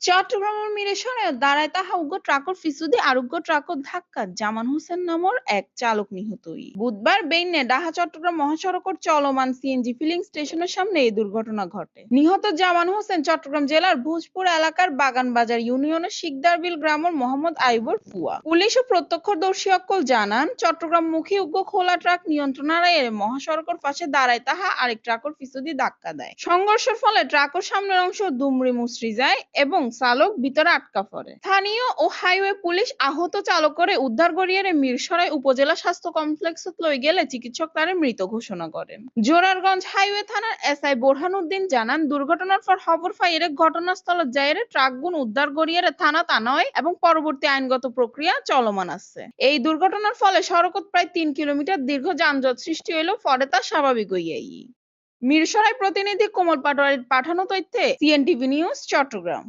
চট্টগ্রামের মিরেশনে দাঁড়ায় তাহা উগ্র ট্রাকর ফিসুদি আরোগ্য ট্রাকর ধাক্কা জামান হোসেন নামর এক চালক নিহতই বুধবার বেইনে ডাহা চট্টগ্রাম মহাসড়কের চলমান সিএনজি ফিলিং স্টেশনের সামনে এই দুর্ঘটনা ঘটে। নিহত জামান হোসেন চট্টগ্রাম জেলার ভোজপুর এলাকার বাগানবাজার ইউনিয়নের শিকদারবিল গ্রামের মোহাম্মদ আইবুর ফুয়া। পুলিশ ও প্রত্যক্ষদর্শী অকল জানান চট্টগ্রামমুখী উগ্র খোলা ট্রাক নিয়ন্ত্রণ হারাইয়ে মহাসড়কের পাশে দাঁড়ায় তাহা আরেক ট্রাকর ফিসুদি ধাক্কা দেয়। সংঘর্ষের ফলে ট্রাকের সামনের অংশ দুমড়ে মুচড়ে যায় এবং চালক ভিতরে আটকা পড়ে। স্থানীয় ও হাইওয়ে পুলিশ আহত চালকরে উদ্ধার করিয়ে মিরসরাই উপজেলা স্বাস্থ্য কমপ্লেক্সত লই গেলে চিকিৎসক তারে মৃত ঘোষণা করেন। জোরারগঞ্জ হাইওয়ে থানার এসআই বোরহান উদ্দিন জানান দুর্ঘটনার পর খবর পাইয়ে ঘটনাস্থলে যাইয়ে ট্রাকগুন উদ্ধার করিয়ে থানা আনয় এবং পরবর্তী আইনগত প্রক্রিয়া চলমান আছে। এই দুর্ঘটনার ফলে সড়কত প্রায় ৩ কিলোমিটার দীর্ঘ যানজট সৃষ্টি হইলেও পরে তা স্বাভাবিক হইয়াই। মিরসরাই প্রতিনিধি কোমল পাটোয়ারির পাঠানো তথ্যে সিএনটিভি নিউজ চট্টগ্রাম।